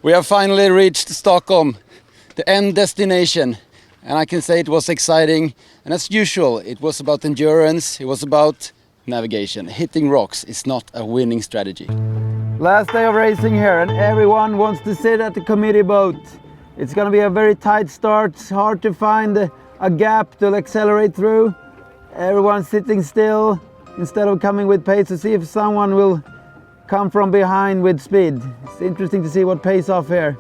We have finally reached Stockholm, the end destination, and I can say it was exciting. And as usual, it was about endurance, it was about navigation. Hitting rocks is not a winning strategy. Last day of racing here, and everyone wants to sit at the committee boat. It's going to be a very tight start. It's hard to find a gap to accelerate through. Everyone's sitting still instead of coming with pace to see if someone will come from behind with speed. It's interesting to see what pays off here.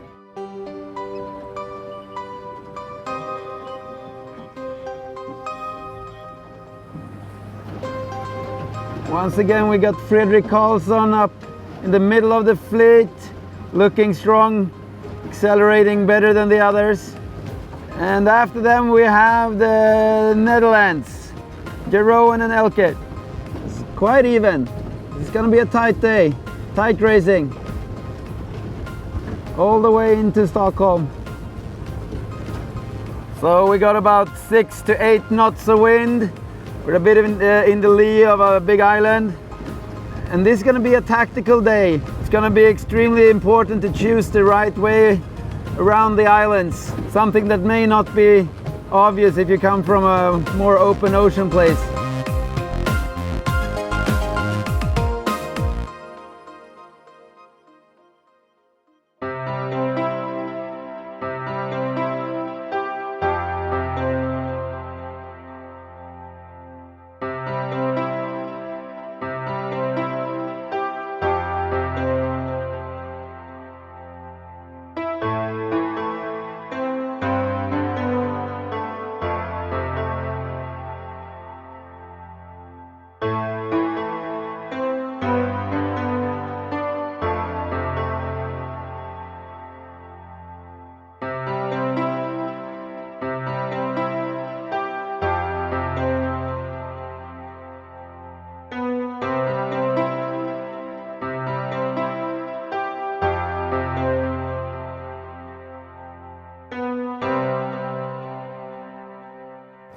Once again we got Fredrik Karlsson up in the middle of the fleet, looking strong, accelerating better than the others. And after them we have the Netherlands, Jeroen and Elke. It's quite even. It's going to be a tight day, tight racing, all the way into Stockholm. So we got about 6 to 8 knots of wind. We're a bit in the lee of a big island. And this is going to be a tactical day. It's going to be extremely important to choose the right way around the islands. Something that may not be obvious if you come from a more open ocean place.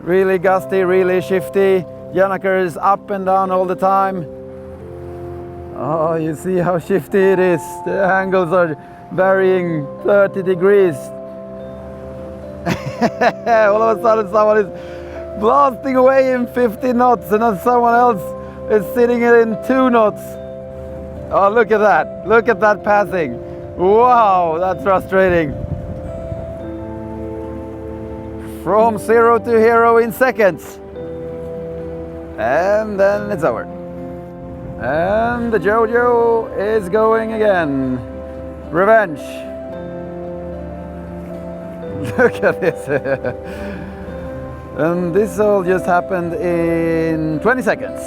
Really gusty, really shifty. Janaker is up and down all the time. Oh, you see how shifty it is. The angles are varying 30 degrees. All of a sudden someone is blasting away in 50 knots and then someone else is sitting in 2 knots. Oh, look at that. Look at that passing. Wow, that's frustrating. From 0 to hero in seconds. And then it's over. And the Jojo is going again. Revenge. Look at this. And this all just happened in 20 seconds.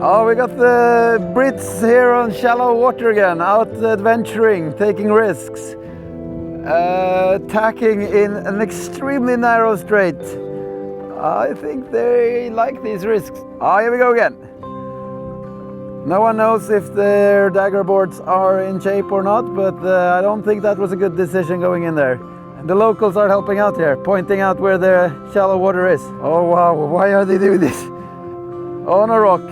Oh, we got the Brits here on shallow water again, out adventuring, taking risks. Tacking in an extremely narrow strait. I think they like these risks. Ah, here we go again. No one knows if their dagger boards are in shape or not, but I don't think that was a good decision going in there. The locals are helping out here, pointing out where the shallow water is. Oh wow, why are they doing this? On a rock.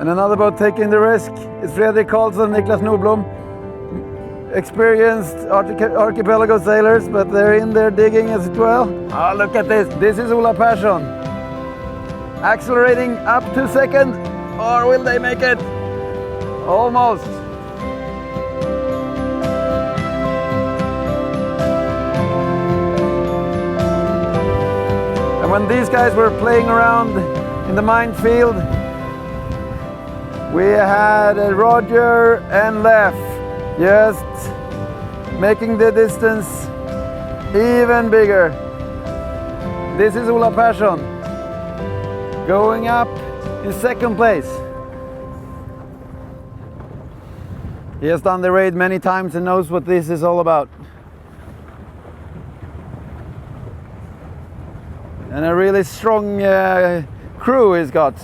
And another boat taking the risk is Fredrik Karlsson, Niklas Nordblom. Experienced Archipelago sailors, but they're in there digging as well. Oh, look at this. This is Ola Persson. Accelerating up to second, or will they make it? Almost. And when these guys were playing around in the minefield, we had Roger and Leff just making the distance even bigger. This is Ola Persson going up in second place. He has done the raid many times and knows what this is all about. And a really strong crew he's got.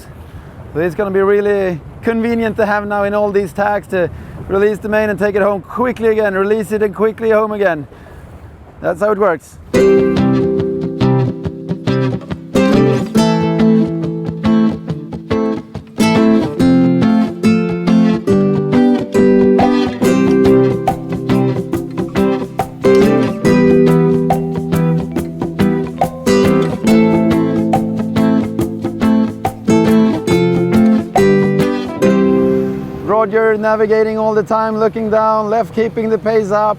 So it's going to be really convenient to have now in all these tags to release the main and take it home quickly again, release it and quickly home again. That's how it works. they're navigating all the time, looking down, left keeping the pace up.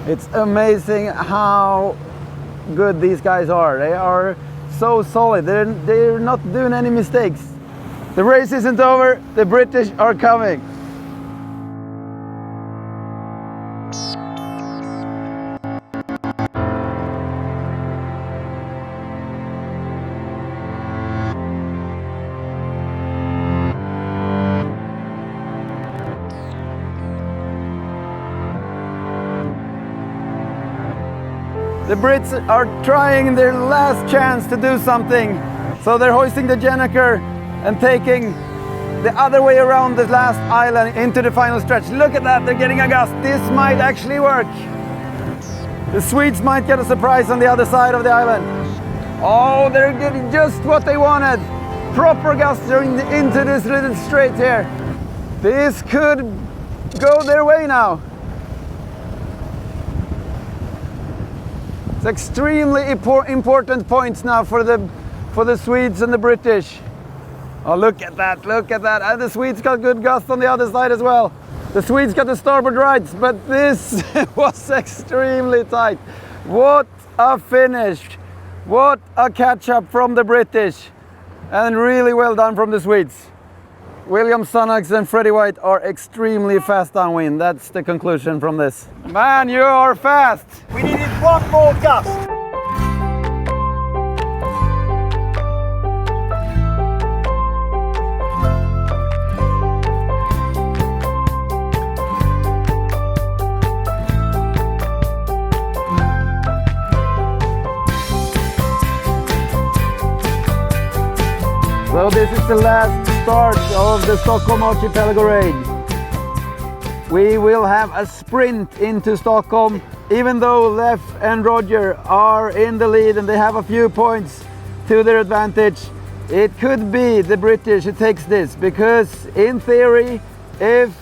It's amazing how good these guys are. They are so solid. They're not doing any mistakes. The race isn't over. The British are coming. The Brits are trying their last chance to do something. So they're hoisting the Jenneker and taking the other way around the last island into the final stretch. Look at that, they're getting a gust. This might actually work. The Swedes might get a surprise on the other side of the island. Oh, they're getting just what they wanted. Proper gust into this little strait here. This could go their way now. It's extremely important points now for the Swedes and the British. Oh, look at that, look at that. And the Swedes got good gust on the other side as well. The Swedes got the starboard rights, but this was extremely tight. What a finish. What a catch-up from the British. And really well done from the Swedes. William Sunnucks and Freddie White are extremely fast downwind. That's the conclusion from this. Man, you are fast. We needed one more gust. So this is the last start of the Stockholm Archipelago raid. We will have a sprint into Stockholm, even though Leff and Roger are in the lead and they have a few points to their advantage. It could be the British who takes this, because in theory, if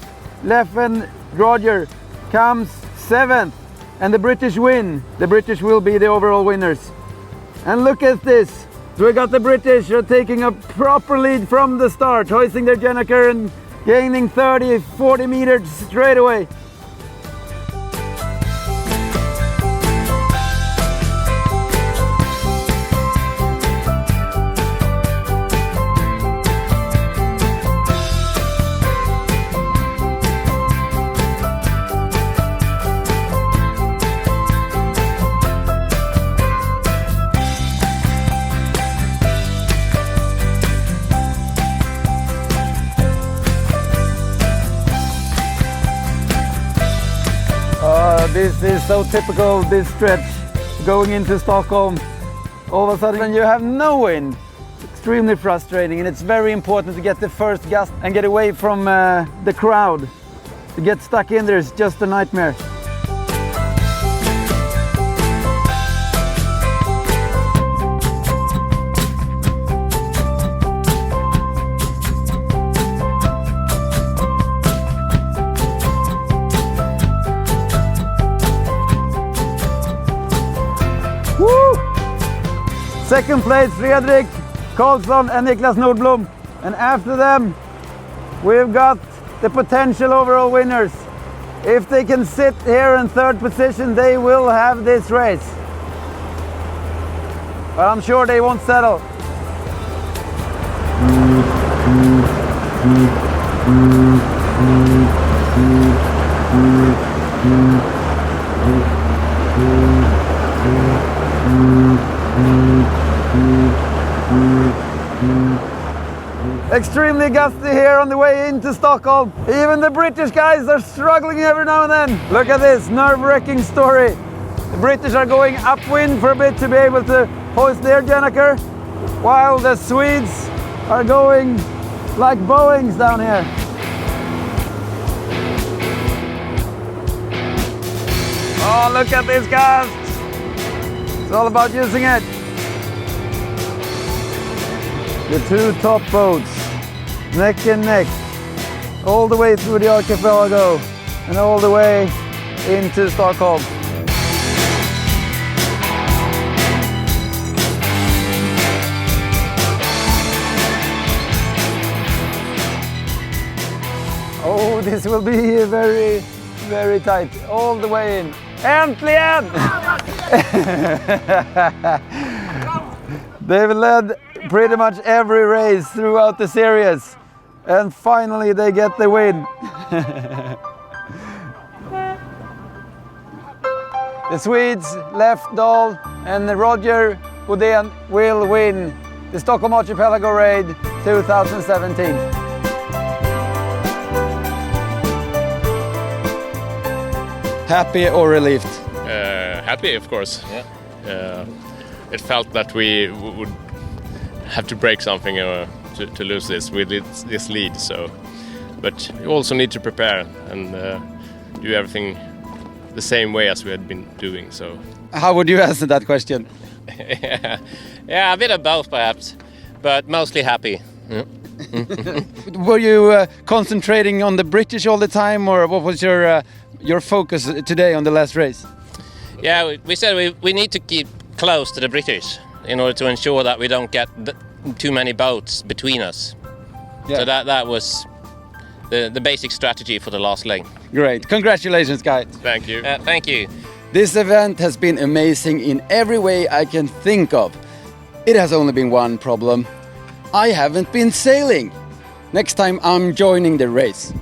Leff and Roger comes 7th and the British win, the British will be the overall winners. And look at this. So we got the British taking a proper lead from the start, hoisting their Jenneker and gaining 30-40 meters straight away. This is so typical, this stretch, going into Stockholm. All of a sudden you have no wind. Extremely frustrating, and it's very important to get the first gust and get away from the crowd. To get stuck in there is just a nightmare. Second place, Fredrik Karlsson and Niklas Nordblom. And after them, we've got the potential overall winners. If they can sit here in 3rd position, they will have this race. But I'm sure they won't settle. Extremely gusty here on the way into Stockholm. Even the British guys are struggling every now and then. Look at this nerve-wracking story. The British are going upwind for a bit to be able to hoist their Jenneker, while the Swedes are going like Boeings down here. Oh, look at this gust. It's all about using it. The two top boats, neck and neck, all the way through the Archipelago and all the way into Stockholm. Oh this will be very, very tight all the way in. Äntligen! They've led pretty much every race throughout the series, and finally they get the win. The Swedes left Dahl and Roger Bodén will win the Stockholm Archipelago Raid 2017. Happy or relieved? Happy, of course. Yeah. It felt that we would have to break something to lose this with this lead. So, but you also need to prepare and do everything the same way as we had been doing. So, how would you answer that question? yeah, a bit of both perhaps, but mostly happy. Yeah. Were you concentrating on the British all the time, or what was your focus today on the last race? Yeah, we said we need to keep close to the British in order to ensure that we don't get too many boats between us. Yeah. So that was the basic strategy for the last leg. Great, congratulations, guys. Thank you. Thank you. This event has been amazing in every way I can think of. It has only been one problem. I haven't been sailing. Next time I'm joining the race.